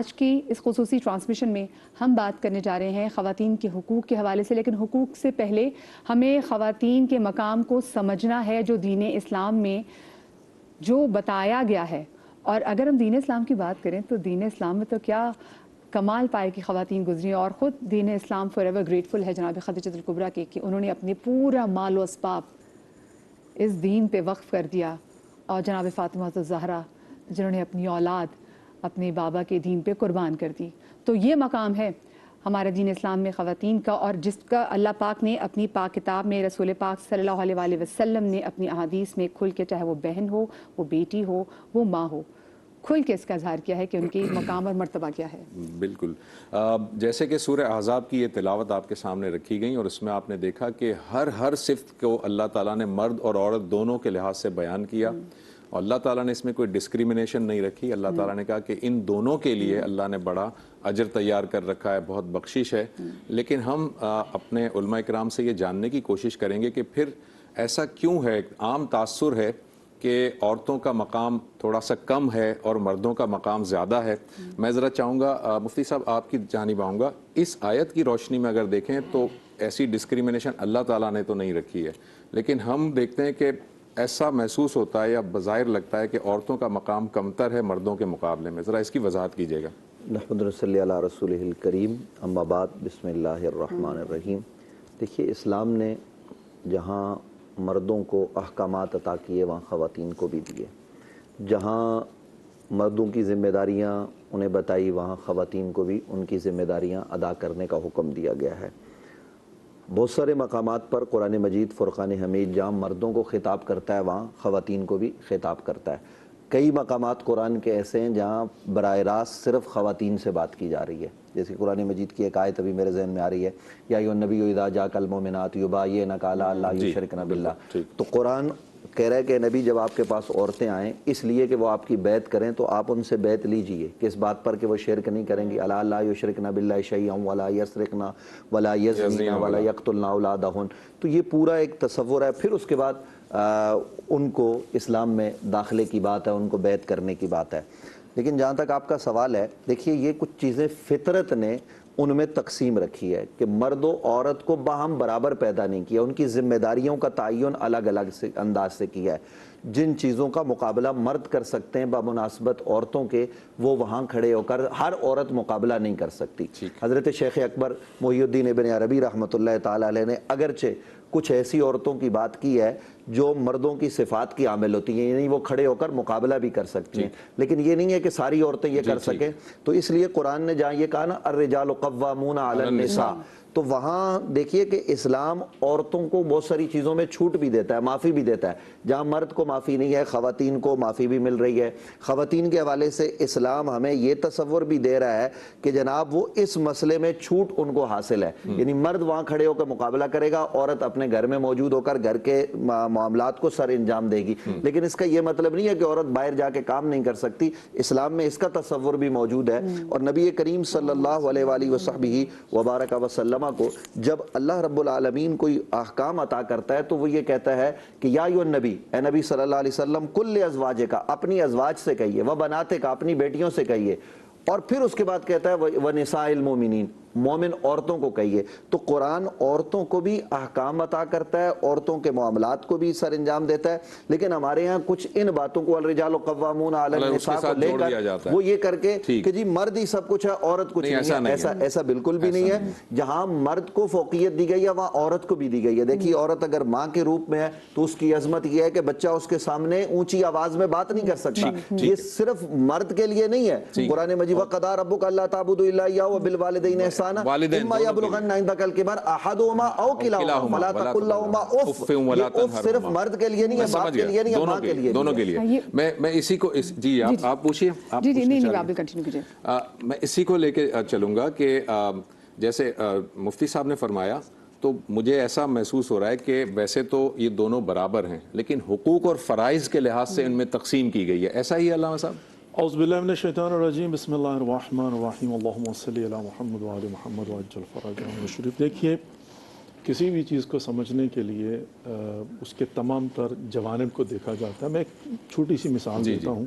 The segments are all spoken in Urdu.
آج کی اس خصوصی ٹرانسمیشن میں ہم بات کرنے جا رہے ہیں خواتین کے حقوق کے حوالے سے، لیکن حقوق سے پہلے ہمیں خواتین کے مقام کو سمجھنا ہے جو دین اسلام میں جو بتایا گیا ہے۔ اور اگر ہم دین اسلام کی بات کریں تو دین اسلام میں تو کیا کمال پائے کی خواتین گزری، اور خود دین اسلام فار ایور گریٹفل ہے جناب خدیجہ الکبریٰ کے کہ انہوں نے اپنے پورا مال و اسباب اس دین پہ وقف کر دیا، اور جناب فاطمہ الزہرا جنہوں نے اپنی اولاد اپنے بابا کے دین پہ قربان کر دی۔ تو یہ مقام ہے ہمارے دین اسلام میں خواتین کا، اور جس کا اللہ پاک نے اپنی پاک کتاب میں، رسول پاک صلی اللہ علیہ وآلہ وسلم نے اپنی احادیث میں کھل کے، چاہے وہ بہن ہو، وہ بیٹی ہو، وہ ماں ہو، کھل کے اس کا اظہار کیا ہے کہ ان کی مقام اور مرتبہ کیا ہے۔ بالکل، جیسے کہ سورہ احزاب کی یہ تلاوت آپ کے سامنے رکھی گئی، اور اس میں آپ نے دیکھا کہ ہر صفت کو اللہ تعالیٰ نے مرد اور عورت دونوں کے لحاظ سے بیان کیا، اور اللہ تعالیٰ نے اس میں کوئی ڈسکریمنیشن نہیں رکھی۔ اللہ تعالیٰ نے کہا کہ ان دونوں کے لیے اللہ نے بڑا اجر تیار کر رکھا ہے، بہت بخشش ہے۔ لیکن ہم اپنے علماء کرام سے یہ جاننے کی کوشش کریں گے کہ پھر ایسا کیوں ہے؟ عام تاثر ہے کہ عورتوں کا مقام تھوڑا سا کم ہے اور مردوں کا مقام زیادہ ہے۔ میں ذرا چاہوں گا مفتی صاحب آپ کی جانب آؤں گا، اس آیت کی روشنی میں اگر دیکھیں تو ایسی ڈسکریمنیشن اللہ تعالیٰ نے تو نہیں رکھی ہے، لیکن ہم دیکھتے ہیں کہ ایسا محسوس ہوتا ہے یا بظاہر لگتا ہے کہ عورتوں کا مقام کمتر ہے مردوں کے مقابلے میں۔ ذرا اس کی وضاحت کیجیے گا۔ نحمد صلی علی رسولہ الکریم، اما بعد، بسم اللہ الرحمن الرحیم۔ دیکھیے، اسلام نے جہاں مردوں کو احکامات عطا کیے وہاں خواتین کو بھی دیے، جہاں مردوں کی ذمہ داریاں انہیں بتائی وہاں خواتین کو بھی ان کی ذمہ داریاں ادا کرنے کا حکم دیا گیا ہے۔ بہت سارے مقامات پر قرآن مجید فرقان حمید جہاں مردوں کو خطاب کرتا ہے وہاں خواتین کو بھی خطاب کرتا ہے۔ کئی مقامات قرآن کے ایسے ہیں جہاں براہ راست صرف خواتین سے بات کی جا رہی ہے، جیسے قرآن مجید کی ایک آیت ابھی میرے ذہن میں آ رہی ہے، یا ایھا النبی اذا جاءک المؤمنات یبایعنک علی الا یشرکن باللہ۔ تو قرآن کہہ رہا ہے کہ نبی جب آپ کے پاس عورتیں آئیں اس لیے کہ وہ آپ کی بیعت کریں تو آپ ان سے بیعت لیجئے، کس بات پر کہ وہ شرک نہیں کریں گی، الا لا یشرکن باللہ شیئا ولا یسرقن ولا یزنین ولا یقتلن اولادہن۔ تو یہ پورا ایک تصور ہے۔ پھر اس کے بعد ان کو اسلام میں داخلے کی بات ہے، ان کو بیعت کرنے کی بات ہے۔ لیکن جہاں تک آپ کا سوال ہے، دیکھیے یہ کچھ چیزیں فطرت نے ان میں تقسیم رکھی ہے کہ مرد و عورت کو باہم برابر پیدا نہیں کیا، ان کی ذمہ داریوں کا تعین الگ الگ انداز سے کیا ہے۔ جن چیزوں کا مقابلہ مرد کر سکتے ہیں بمناسبت عورتوں کے، وہ وہاں کھڑے ہو کر ہر عورت مقابلہ نہیں کر سکتی۔ حضرت شیخ اکبر محی الدین ابن عربی رحمۃ اللہ تعالیٰ علیہ نے اگرچہ کچھ ایسی عورتوں کی بات کی ہے جو مردوں کی صفات کی عامل ہوتی ہیں، یعنی وہ کھڑے ہو کر مقابلہ بھی کر سکتی ہیں، لیکن یہ نہیں ہے کہ ساری عورتیں یہ کر سکیں۔ تو اس لیے قرآن نے جہاں یہ کہا نا الرجال قوامون علی النساء، تو وہاں دیکھیے کہ اسلام عورتوں کو بہت ساری چیزوں میں چھوٹ بھی دیتا ہے، معافی بھی دیتا ہے۔ جہاں مرد کو معافی نہیں ہے، خواتین کو معافی بھی مل رہی ہے۔ خواتین کے حوالے سے اسلام ہمیں یہ تصور بھی دے رہا ہے کہ جناب وہ اس مسئلے میں چھوٹ ان کو حاصل ہے، یعنی مرد وہاں کھڑے ہو کر مقابلہ کرے گا، عورت اپنے گھر میں موجود ہو کر گھر کے معاملات کو سر انجام دے گی۔ لیکن اس کا یہ مطلب نہیں ہے کہ عورت باہر جا کے کام نہیں کر سکتی، اسلام میں اس کا تصور بھی موجود ہے۔ اور نبی کریم صلی اللہ علیہ وآلہ وصحبہ وبارک وسلم کو جب اللہ رب العالمین کوئی احکام عطا کرتا ہے تو وہ یہ کہتا ہے کہ یا ایھا النبی، اے نبی صلی اللہ علیہ وسلم، کل ازواجک، اپنی ازواج سے کہیے، وبناتک، اپنی بیٹیوں سے کہیے، اور پھر اس کے بعد کہتا ہے ونساء المؤمنین، مومن عورتوں کو کہیے۔ تو قرآن عورتوں کو بھی احکام عطا کرتا ہے، عورتوں کے معاملات کو بھی سر انجام دیتا ہے، لیکن ہمارے ہاں کچھ ان باتوں کو الرجال قوامون علی النساء کو لے کر وہ یہ کر کے کہ جی مرد ہی سب کچھ ہے، عورت کچھ نہیں ہے۔ ایسا بالکل بھی نہیں ہے۔ جہاں مرد کو فوقیت دی گئی ہے وہاں عورت کو بھی دی گئی ہے۔ دیکھیے عورت اگر ماں کے روپ میں ہے تو اس کی عظمت یہ ہے کہ بچہ اس کے سامنے اونچی آواز میں بات نہیں کر سکتا۔ یہ صرف مرد کے لیے نہیں ہے۔ قرآن مجید وَقَضَىٰ رَبُّكَ أَلَّا تَعْبُدُوا إِلَّا إِيَّاهُ وَبِالْوَالِدَيْنِ إِحْسَانًا إِمَّا يَبْلُغَنَّ عِندَكَ الْكِبَرَ أَحَدُهُمَا أَوْ كِلَاهُمَا فَلَا تَقُل لَّهُمَا أُفٍّ۔ یہ اف صرف مرد کے لیے نہیں ہے، باپ کے لیے نہیں ہے، ماں کے لیے دونوں کے لیے۔ میں اسی کو جی آپ پوچھیے۔ جی نہیں آپ بھی کنٹینیو کیجیے۔ میں اسی کو لے کے چلوں گا کہ جیسے مفتی صاحب نے فرمایا، تو مجھے ایسا محسوس ہو رہا ہے کہ ویسے تو یہ دونوں برابر ہیں لیکن حقوق اور فرائض کے لحاظ سے ان میں تقسیم کی گئی ہے، ایسا ہی ہے علامہ صاحب؟ اعوذ باللہ من الشیطان الرجیم، بسم اللہ الرحمن الرحیم، اللہم صلی علی محمد وآل محمد وعجل فرجهم شریف۔ دیکھیے کسی بھی چیز کو سمجھنے کے لیے اس کے تمام تر جوانب کو دیکھا جاتا ہے۔ میں ایک چھوٹی سی مثال دیتا ہوں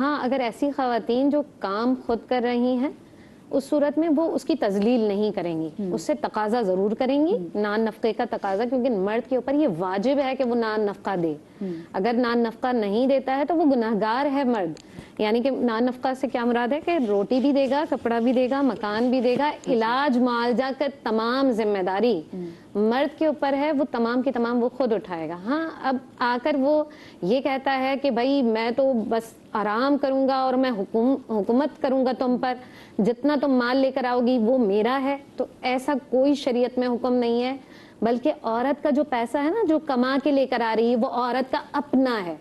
ہاں اگر ایسی خواتین جو کام خود کر رہی ہیں اس صورت میں وہ اس کی تذلیل نہیں کریں گی، اس سے تقاضا ضرور کریں گی، نان نفقے کا تقاضا، کیونکہ مرد کے اوپر یہ واجب ہے کہ وہ نان نفقہ دے. اگر نان نفقہ نہیں دیتا ہے تو وہ گناہگار ہے مرد. یعنی کہ نان نفقہ سے کیا مراد ہے کہ روٹی بھی دے گا، کپڑا بھی دے گا، مکان بھی دے گا، علاج معالجہ کا تمام ذمہ داری مرد کے اوپر ہے، وہ تمام کی تمام وہ خود اٹھائے گا. ہاں اب آ کر وہ یہ کہتا ہے کہ بھائی میں تو بس آرام کروں گا اور میں حکومت کروں گا تم پر، جتنا تم مال لے کر آؤ گی وہ میرا ہے، تو ایسا کوئی شریعت میں حکم نہیں ہے. بلکہ عورت کا جو پیسہ ہے نا جو کما کے لے کر آ رہی ہے وہ عورت کا اپنا ہے.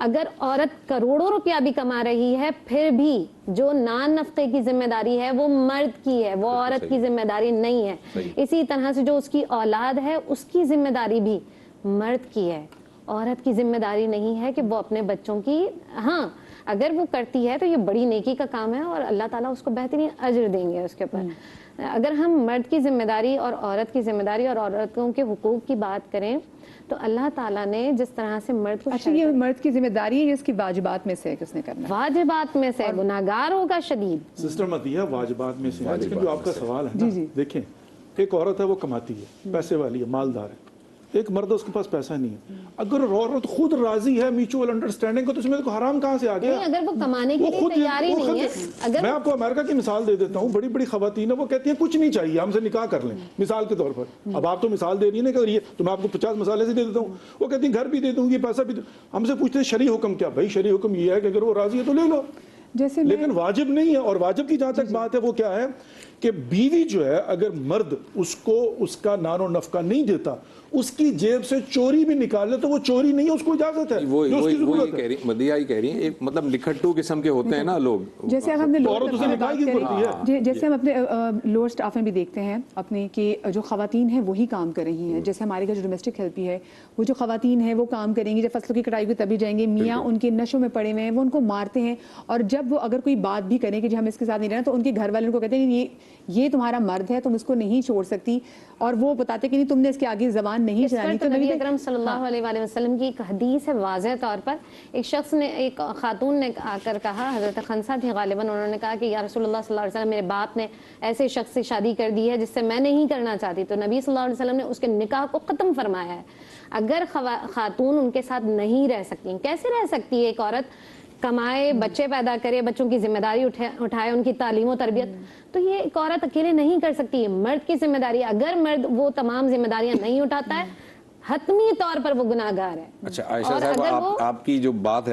اگر عورت کروڑوں روپیہ بھی کما رہی ہے پھر بھی جو نان نفقے کی ذمہ داری ہے وہ مرد کی ہے، وہ عورت کی ذمہ داری نہیں ہے. اسی طرح سے جو اس کی اولاد ہے اس کی ذمہ داری بھی مرد کی ہے، عورت کی ذمہ داری نہیں ہے کہ وہ اپنے بچوں کی، ہاں اگر وہ کرتی ہے تو یہ بڑی نیکی کا کام ہے اور اللہ تعالیٰ اس کو بہترین اجر دیں گے اس کے اوپر. اگر ہم مرد کی ذمہ داری اور عورت کی ذمہ داری اور عورتوں کے حقوق کی بات کریں تو اللہ تعالیٰ نے جس طرح سے مرد کو، اچھا یہ مرد کی ذمہ داری ہے، اس کی واجبات میں سے کس نے کرنا ہے؟ واجبات میں سے گناہگار ہوگا شدید. سسٹر مدیہ واجبات میں سے. آج کل جو آپ کا سوال ہے نا، دیکھیں ایک عورت ہے وہ کماتی ہے، پیسے والی ہے، مالدار ہے، ایک مرد ہے اس کے پاس پیسہ نہیں ہے. اگر عورت خود راضی ہے میوچول انڈرسٹینڈنگ کو تو اس میں کو حرام کہاں سے آ گیا؟ اگر وہ کمانے کے لیے تیاری نہیں ہے. میں آپ کو امریکہ کی مثال دے دیتا ہوں. بڑی بڑی خواتین ہیں وہ کہتی ہیں کچھ نہیں چاہیے ہم سے نکاح کر لیں، مثال کے طور پر. اب آپ تو مثال دے رہی ہیں کہ تو میں آپ کو 50 مثالیں سے دے دیتا ہوں. وہ کہتی ہیں گھر بھی دے دوں گی، پیسہ بھی. ہم سے پوچھتے ہیں شرعی حکم کیا؟ بھائی شرعی حکم یہ ہے کہ اگر وہ راضی ہے تو لے لو، جیسے لیکن واجب نہیں ہے. اور واجب کی جہاں تک بات ہے وہ کیا ہے کہ بیوی جو ہے اگر مرد اس کو اس کا نان و نفقہ نہیں دیتا، اس کی جیب سے چوری بھی نکال لے تو وہ چوری نہیں ہے، اس کو اجازت ہے. وہ یہ کہہ رہی مدیہ ہی کہہ رہی ہیں، ایک مطلب نکھٹو قسم کے ہوتے ہیں نا لوگ. جیسے اب ہم نے جیسے ہم اپنے لوور سٹاف میں بھی دیکھتے ہیں اپنے کہ جو خواتین ہیں وہی کام کر رہی ہیں. جیسے ہمارے کا جو ڈومیسٹک ہیلپ ہے وہ جو خواتین ہیں وہ کام کریں گی، جب فصلوں کی کٹائی کو تبھی جائیں گے. میاں ان کے نشوں میں پڑے ہوئے ہیں، وہ ان کو مارتے ہیں، اور جب وہ اگر کوئی بات بھی کریں کہ جی ہم اس کے ساتھ نہیں رہنا تو ان کے گھر والے ان کو کہتے ہیں یہ تمہارا مرد ہے، تم اس کو نہیں چھوڑ سکتی، اور وہ بتاتے کہ نہیں تم نے اس کے آگے زبان نہیں چلانی. تو نبی اکرم صلی اللہ علیہ وآلہ وسلم کی ایک حدیث ہے واضح طور پر. ایک شخص نے، ایک خاتون نے آ کر کہا، حضرت خنسہ تھی غالباً، انہوں نے کہا کہ یا رسول اللہ صلی اللہ علیہ وسلم میرے باپ نے ایسے شخص سے شادی کر دی ہے جس سے میں نہیں کرنا چاہتی. تو نبی صلی اللہ علیہ وسلم نے اس کے نکاح کو ختم فرمایا ہے. اگر خاتون ان کے ساتھ نہیں رہ سکتی، کیسے رہ سکتی ہے؟ ایک عورت کمائے، بچے پیدا کرے، بچوں کی ذمہ داری اٹھائے، ان کی تعلیم و تربیت، تو یہ ایک عورت اکیلے نہیں کر سکتی. ہے مرد کی ذمہ داری. اگر مرد وہ تمام ذمہ داریاں نہیں اٹھاتا ہے حتمی طور پر وہ گناہگار ہے. اچھا عائشہ صاحب، آپ کی جو بات ہے نا